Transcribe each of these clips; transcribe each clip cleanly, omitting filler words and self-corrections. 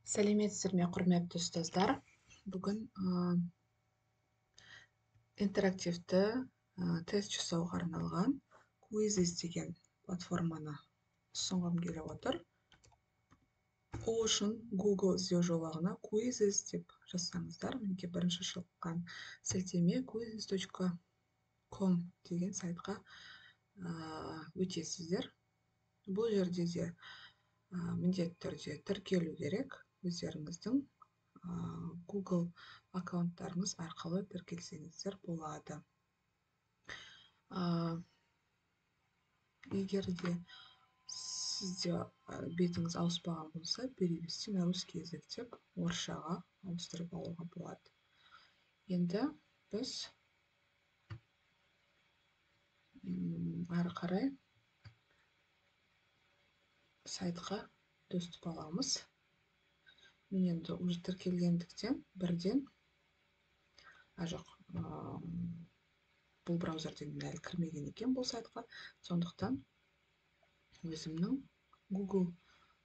Сәлеметсіздер ме, құрметті ұстаздар. Бүгін интерактивті тест жасауға арналған Quizzes деген платформаны ұсынғым келіп отыр. Ол үшін Google іздеу жолағына Quizzes деп жазсаңыздар, мінекей бірінші шыққан сілтеме quizzes.com деген сайтқа өтесіздер. Бұл жерде де міндетті түрде тіркелу керек. Өздеріңіздің Google аккаунттарыңыз арқылы тіркелсеңіздер болады. Егер де сізде бетіңіз ауыспаған болса, перевести на русский язык деп орысшаға ауыстырып алуға болады. Енді біз ары қарай сайтқа доступ аламыз. Мен енді уже тіркелгендіктен бірден жоқ, бұл браузерден әлі кірмеген екен бұл сайтқа. Сондықтан өзімнің Google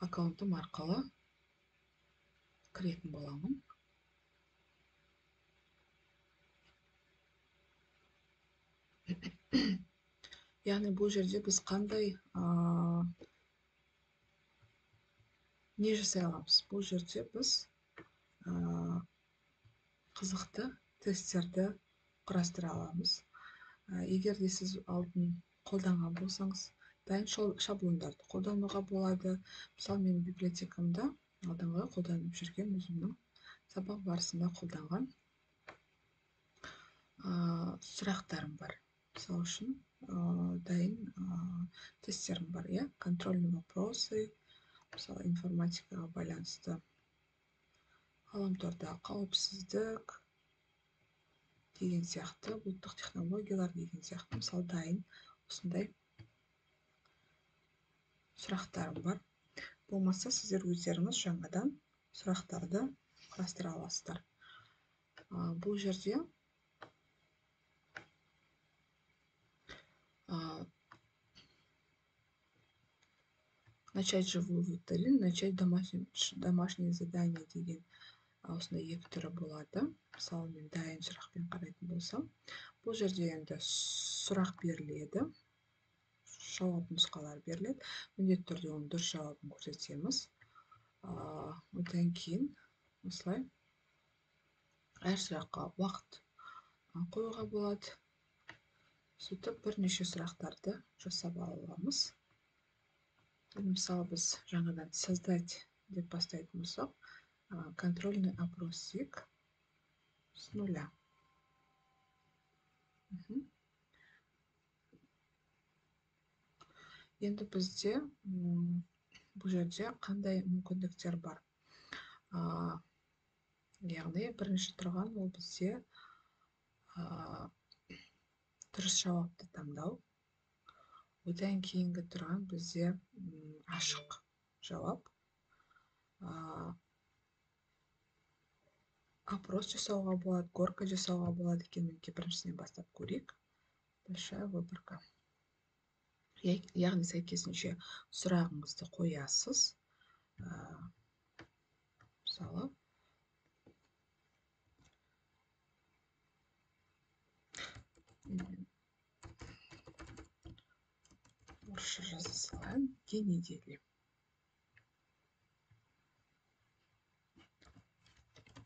аккаунтым арқылы кіретін боламын. Яғни бұл жерде біз қандай не жасай аламыз? Бұл жерде біз қызықты тесттерді құрастыра аламыз. Егер де сіз алдын қолданған болсаңыз, дайын шаблондарды қолдануға болады. Мысалы, мен библиотекамда алдыңғы қолданып жүрген өзімнің сабақ барысында қолданған сұрақтарым бар. Мысалы үшін дайын тесттерім бар. Контрольные вопросы, мысалы информатикаға байланысты, ғаламторда қауіпсіздік деген сияқты, ұлттық технологиялар деген сияқты, мысалы дайын осындай сұрақтарым бар. Болмаса сіздер өздеріңіз жаңадан сұрақтарды құрастыра аласыздар. Бұл жерде начать живую викторину, начать домашнее задание деген осындай екі түрі болады. Мысалы, мен дайын сұрақпен қарайтын болсам, бұл жерде енді сұрақ беріледі, жауап нұсқалар беріледі. Міндетті түрде оның дұрыс жауабын көрсетеміз. Одан кейін осылай әр сұраққа уақыт қоюға болады. Сөйтіп бірнеше сұрақтарды жасап аламыз. Мысалы, біз жаңадан создать деп бастайтын болсақ, контрольный опросик с нуля. Енді бізде бұл жерде қандай мүмкіндіктер бар? Яғни бірінші тұрған ол бізде дұрыс жауапты таңдау. Одан кейінгі тұрған бізде ашық жауап. Опрос жасауға болады, горка жасауға болады екен. Біріншісінен бастап көрейік. Большая выборка. Яғни сәйкесінше сұрағыңызды қоясыз. Мысалы, орысша жаза салайын. День недели.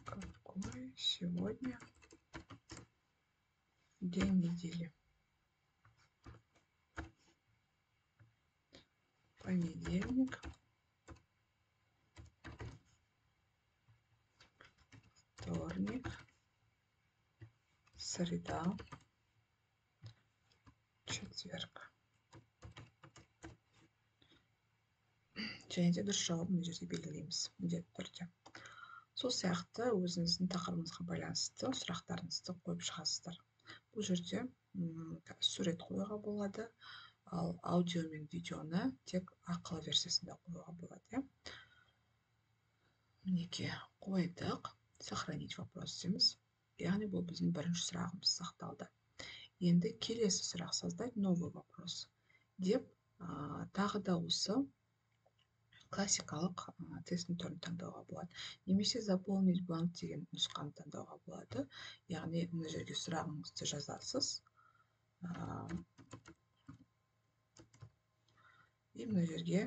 Какой сегодня день недели? Понедельник, вторник, среда, четверг. Және де дұрыс жауабын мына жерде белгілейміз, міндетті түрде. Сол сияқты өзіңіздің тақырыбыңызға байланысты сұрақтарыңызды қойып шығасыздар. Бұл жерде сурет қоюға болады, ал аудио мен видеоны тек ақылы версиясында қоюға болады. Мінекей қойдық, сохранить вопрос дейміз. Яғни бұл біздің бірінші сұрағымыз сақталды. Енді келесі сұрақ, создать новый вопрос деп тағы да осы классикалық тесттің түрін таңдауға болады. Немесе заполнить бланк деген нұсқаны таңдауға болады. Яғни мына жерге сұрағыңызды жазасыз. И мына жерге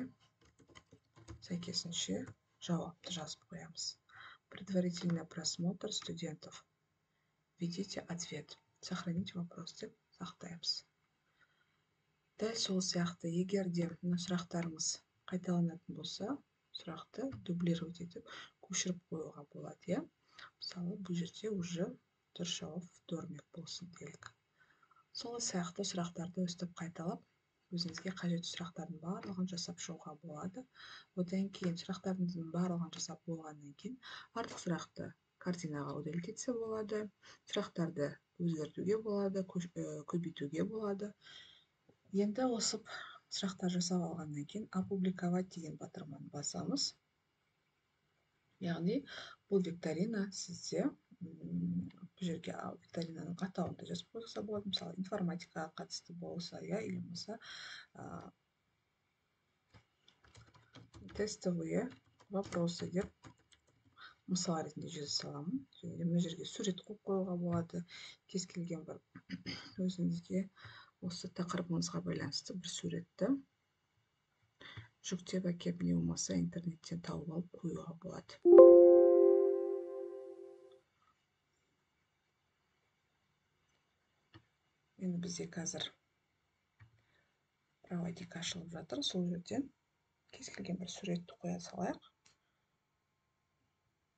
сәйкесінше жауапты жазып қоямыз. Предварительный просмотр студентов. Введите ответ. Сохранить вопрос деп сақтаймыз. Дәл сол сияқты, егер де сұрақтарымыз қайталанатын болса, сұрақты дублировать етіп көшіріп қоюға болады. Мысалы, бұл жерде уже дұрыс жауап вторник болсын делік. Сол сияқты сұрақтарды өстіп қайталап, өзіңізге қажетті сұрақтардың барлығын жасап шығуға болады. Одан кейін сұрақтардың барлығын жасап болғаннан кейін артық сұрақты картинаға удалить етсе болады, сұрақтарды өзгертуге болады, көбейтуге болады. Енді осы сұрақтар жасап алғаннан кейін опубликовать деген батырманы басамыз. Яғни бұл викторина сізде бұл жерге викторинаның атауында жазып қойса болады. Мысалы, информатикаға қатысты болса, или болса тестовые вопросы деп мысал ретінде жаза саламын. Мына жерге сурет қойып қоюға болады. Кез келген бір өзіңізге осы тақырыбыңызға байланысты бір суретті жүктеп әкеп, не болмаса интернеттен тауып алып қоюға болады. Енді бізде қазір проводник ашылып жатыр. Сол жерден кез келген бір суретті қоя салайық.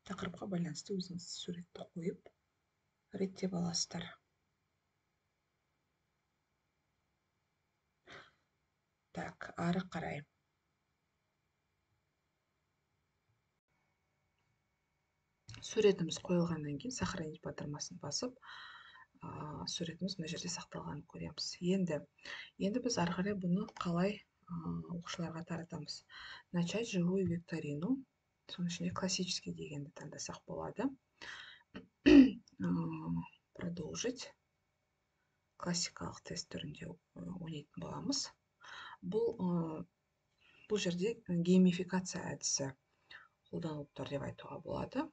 Тақырыпқа байланысты өзіңіз суретті қойып реттеп аласыздар. Так, ары қарай. Суретіміз қойылғаннан кейін сохранить батырмасын басып, суретіміз мына жерде сақталғанын көреміз. Енді біз ары қарай бұны қалай оқушыларға таратамыз. Начать живую викторину. Соның ішінде классический дегенді таңдасақ болады. Продолжить. Классикалық тест түрінде ойнайтын боламыз. Бұл жерде геймификация әдісі қолданылып тұр деп айтуға болады.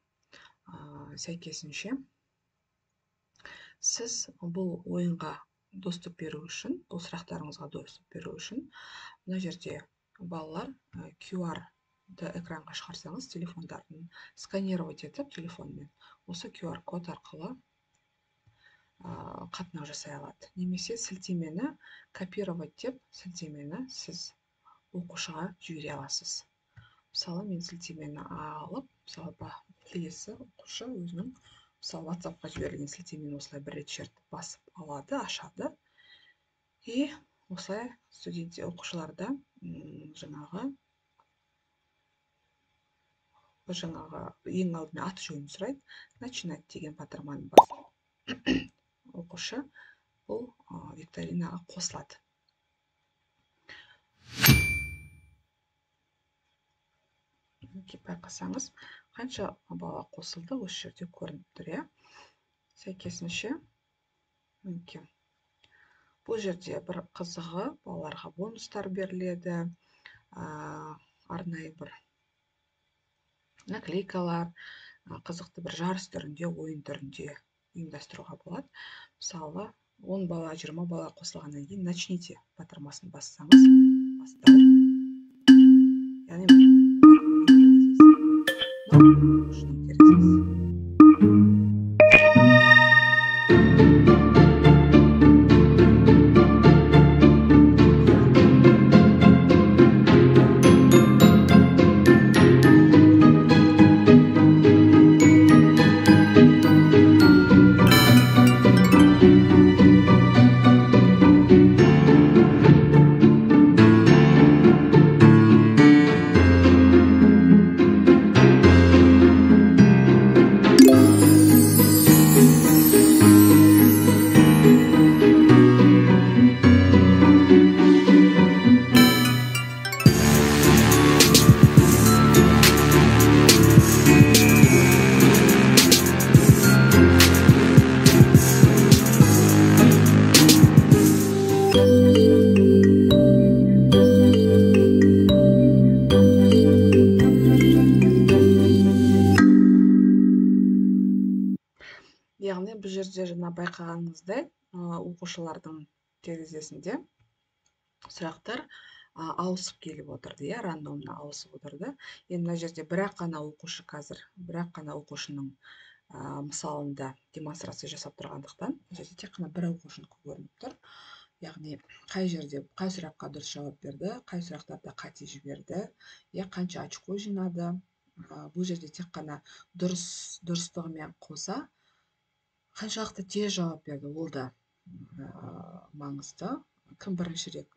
Сәйкесінше сіз бұл ойынға доступ беру үшін, бұл сұрақтарыңызға доступ беру үшін, мына жерде балалар QR-ды экранға шығарсаңыз, телефондарын сканировать етіп телефонмен, осы QR код арқылы қатынау жасай алады. Немесе сілтемені копировать деп, сілтемені сіз оқушыға жібере аласыз. Мысалы, мен сілтемені алып, мысалы, келесі оқушы өзінің WhatsApp-қа жіберілген сілтемені осылай бір рет шертіп басып алады, ашады. И осылай оқушыларда жаңағы ең алдымен аты жөнін сұрайды, начинать деген батырманы басып оқушы бұл викторинаға қосылады. Байқасаңыз, қанша бала қосылды, осы жерде көрініп тұр. Сәйкесінше бұл жерде бір қызығы балаларға бонустар беріледі, арнайы бір наклейкалар, қызықты бір жарыс түрінде, ойын түрінде ұйымдастыруға болады. Мысалы, 10 бала, 20 бала қосылғаннан кейін начните батырмасын бассаңыз, бастау. Яғни бұл жерде жаңа байқағаныңыздай оқушылардың терезесінде сұрақтар ауысып келіп отырды, иә, рандомно ауысып отырды. Енді мына жерде бірақ қана оқушы қазір, бірақ қана оқушының мысалында демонстрация жасап тұрғандықтан, бұл жерде тек қана бір оқушынікі көрініп тұр. Яғни қай жерде қай сұраққа дұрыс жауап берді, қай сұрақтарда қате жіберді, қанша очко жинады. Бұл жерде тек қана дұрыстығымен қоса қаншалықты тез жауап берді, ол да маңызды. Кім біріншірек,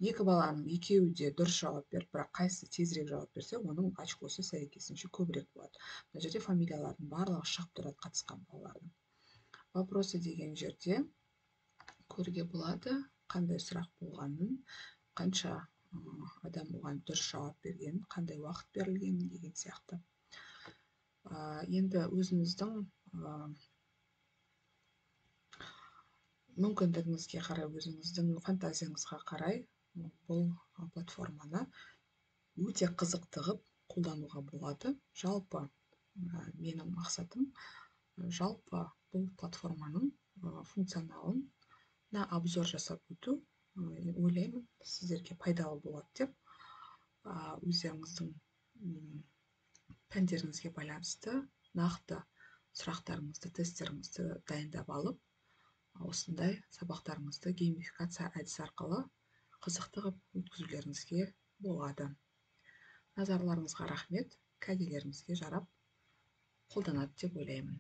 екі баланың екеуі де дұрыс жауап беріп, бірақ қайсысы тезірек жауап берсе, оның очкосы сәйкесінше көбірек болады. Мына жерде фамилиялардың барлығы шығып тұрады қатысқан балалардың. Вопросы деген жерде көруге болады қандай сұрақ болғанын, қанша адам оған дұрыс жауап берген, қандай уақыт берілгенін деген сияқты. Енді өзіңіздің мүмкіндігіңізге қарай, өзіңіздің фантазияңызға қарай бұл платформаны өте қызықты қылып қолдануға болады. Жалпы менің мақсатым жалпы бұл платформаның функционалына обзор жасап өту. Ойлаймын, сіздерге пайдалы болады деп. Өздеріңіздің пәндеріңізге байланысты нақты сұрақтарыңызды, тесттеріңізді дайындап алып, осындай сабақтарыңызды геймификация әдісі арқылы қызықты қылып өткізулеріңізге болады. Назарларыңызға рахмет, кәделеріңізге жарап қолданады деп ойлаймын.